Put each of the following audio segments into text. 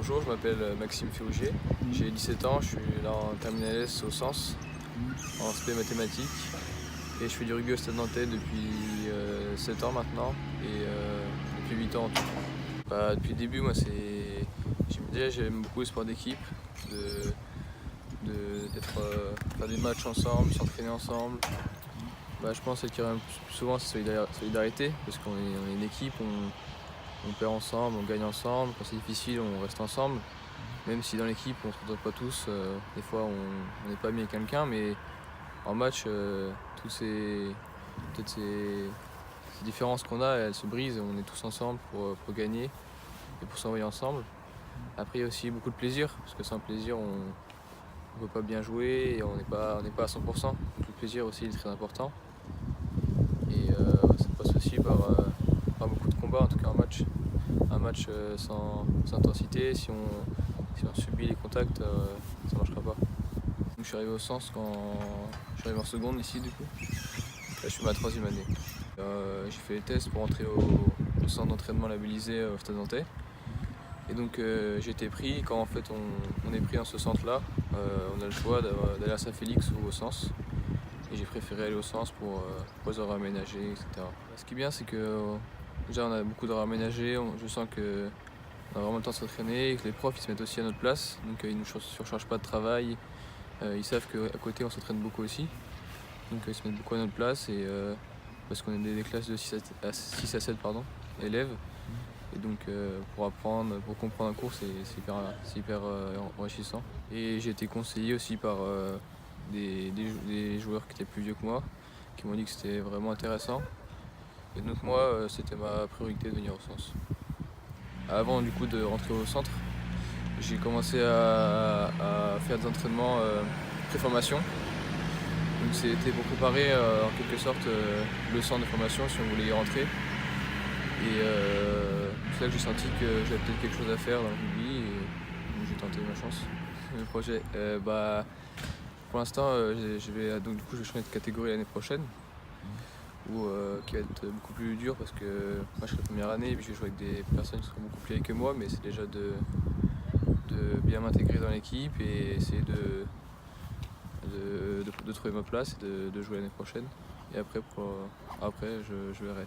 Bonjour, je m'appelle Maxime Féaugier, j'ai 17 ans, je suis là en terminale S au Sens, en spé mathématiques et je fais du rugby au Stade Nantais depuis 7 ans maintenant et depuis 8 ans en tout. Depuis le début, j'aime beaucoup le sport d'équipe, faire des matchs ensemble, s'entraîner ensemble. Je pense que ce qui revient le plus souvent c'est solidarité parce qu'on est une équipe, on perd ensemble, on gagne ensemble, quand c'est difficile on reste ensemble. Même si dans l'équipe on ne se retrouve pas tous, des fois on n'est pas mis avec quelqu'un, mais en match, toutes ces différences qu'on a, elles se brisent et on est tous ensemble pour gagner et pour s'envoyer ensemble. Après il y a aussi beaucoup de plaisir, parce que sans plaisir on ne peut pas bien jouer et on n'est pas à 100%. Donc le plaisir aussi est très important. Et ça passe aussi par beaucoup de combats, en tout cas un match. Un match sans intensité, si on subit les contacts, ça ne marchera pas. Donc, je suis arrivé au Sens quand je suis arrivé en seconde ici du coup. Là, je suis ma 3e année. J'ai fait les tests pour entrer au centre d'entraînement labellisé au Stade Nantais. Et donc j'ai été pris. Quand en fait on est pris dans ce centre-là, on a le choix d'aller à Saint-Félix ou au Sens. Et j'ai préféré aller au Sens pour les horaires aménagés, etc. Ce qui est bien, c'est que déjà on a beaucoup d'horaires aménagés. Je sens que on a vraiment le temps de s'entraîner et que les profs ils se mettent aussi à notre place, donc ils ne nous surchargent pas de travail. Ils savent qu'à côté on s'entraîne beaucoup aussi, donc ils se mettent beaucoup à notre place parce qu'on est des classes de 6 à 7 élèves. Et donc pour apprendre, pour comprendre un cours, c'est hyper enrichissant. Et j'ai été conseillé aussi par des joueurs qui étaient plus vieux que moi, qui m'ont dit que c'était vraiment intéressant. Et donc moi, c'était ma priorité de venir au Sens. Avant du coup de rentrer au centre, j'ai commencé à faire des entraînements pré-formation. Donc c'était pour préparer en quelque sorte le centre de formation si on voulait y rentrer. Et c'est là que j'ai senti que j'avais peut-être quelque chose à faire dans le rugby et donc j'ai tenté ma chance. Le projet, pour l'instant, donc, du coup, je vais changer de catégorie l'année prochaine, qui va être beaucoup plus dur parce que moi je serai première année et puis je vais jouer avec des personnes qui seront beaucoup plus vieilles que moi, mais c'est déjà de bien m'intégrer dans l'équipe et essayer de trouver ma place et de jouer l'année prochaine. Et après, je verrai.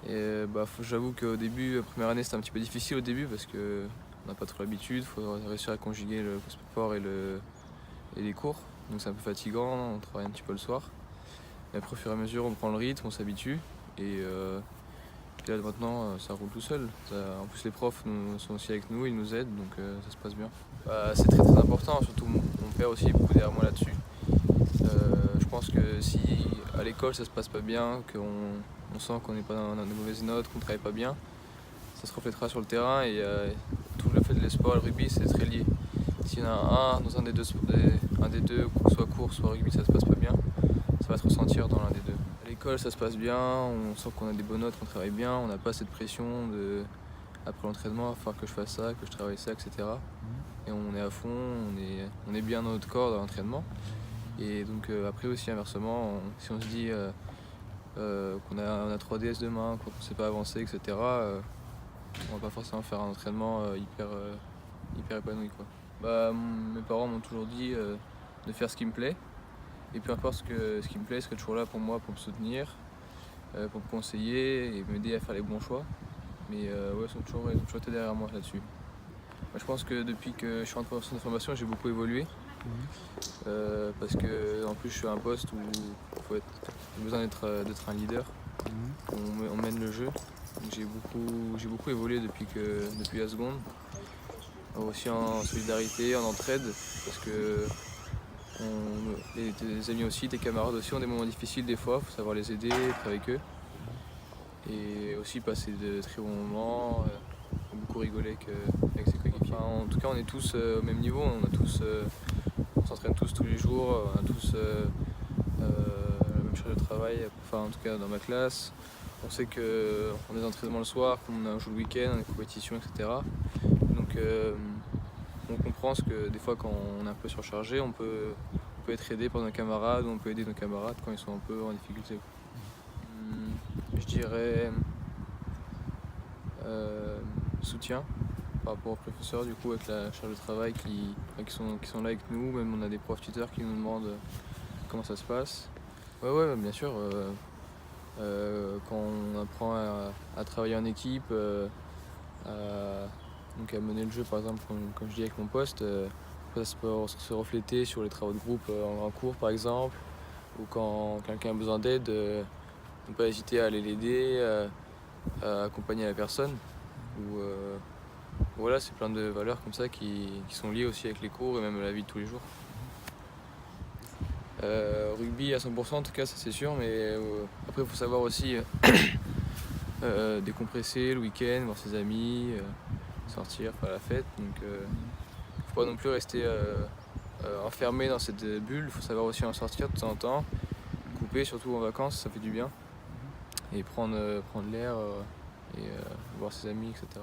Et j'avoue qu'au début, la première année, c'était un petit peu difficile au début parce qu'on n'a pas trop l'habitude, il faut réussir à conjuguer le sport et les cours. Donc c'est un peu fatigant, on travaille un petit peu le soir. Et après, au fur et à mesure, on prend le rythme, on s'habitue. Et puis là, maintenant, ça roule tout seul. En plus, les profs sont aussi avec nous, ils nous aident, donc ça se passe bien. C'est très très important, surtout mon père aussi est beaucoup derrière moi là-dessus. Je pense que si à l'école ça se passe pas bien, qu'on sent qu'on n'est pas dans de mauvaises notes, qu'on ne travaille pas bien, ça se reflètera sur le terrain et tout le fait de l'esport et le rugby c'est très lié. S'il y en a un dans un des deux, soit court, soit rugby, ça se passe pas bien, ça va se ressentir dans l'un des deux. À l'école ça se passe bien, on sent qu'on a des bonnes notes, qu'on travaille bien, on n'a pas cette pression après l'entraînement, il va falloir que je fasse ça, que je travaille ça, etc. Et on est à fond, on est bien dans notre corps dans l'entraînement. Et donc après aussi inversement, si on se dit qu'on a 3 DS demain, qu'on ne sait pas avancer, etc., on va pas forcément faire un entraînement hyper épanoui, quoi. Mes parents m'ont toujours dit de faire ce qui me plaît. Et peu importe ce qui me plaît, ils seraient toujours là pour moi, pour me soutenir, pour me conseiller et m'aider à faire les bons choix. Mais ils ont toujours été derrière moi là-dessus. Je pense que depuis que je suis rentré en centre de formation, j'ai beaucoup évolué. Parce que en plus je suis à un poste où j'ai besoin d'être un leader. On mène le jeu. Donc j'ai beaucoup évolué depuis la seconde. Aussi en solidarité, en entraide, parce que des amis aussi, des camarades aussi ont des moments difficiles des fois, il faut savoir les aider, être avec eux. Et aussi passer de très bons moments, beaucoup rigoler avec ses coéquipiers. En tout cas on est tous au même niveau, on s'entraîne tous les jours, on a tous la même charge de travail, enfin en tout cas dans ma classe. On sait qu'on a des entraînements le soir, qu'on joue le week-end, on a des compétitions, etc. Donc on comprend que des fois quand on est un peu surchargé, on peut être aidé par nos camarades ou on peut aider nos camarades quand ils sont un peu en difficulté. Je dirais soutien. par rapport aux professeurs, du coup, avec la charge de travail qui sont là avec nous. Même on a des profs tuteurs qui nous demandent comment ça se passe. Ouais, bien sûr. Quand on apprend à travailler en équipe, donc à mener le jeu, par exemple, comme je dis avec mon poste, ça peut se refléter sur les travaux de groupe en cours, par exemple, ou quand quelqu'un a besoin d'aide, ne pas hésiter à aller l'aider, à accompagner la personne. Ou, voilà, c'est plein de valeurs comme ça qui sont liées aussi avec les cours et même la vie de tous les jours. Rugby à 100% en tout cas, ça c'est sûr, mais après il faut savoir aussi décompresser le week-end, voir ses amis, sortir, faire la fête. Donc faut pas non plus rester enfermé dans cette bulle, il faut savoir aussi en sortir de temps en temps, couper surtout en vacances, ça fait du bien, et prendre l'air et voir ses amis, etc.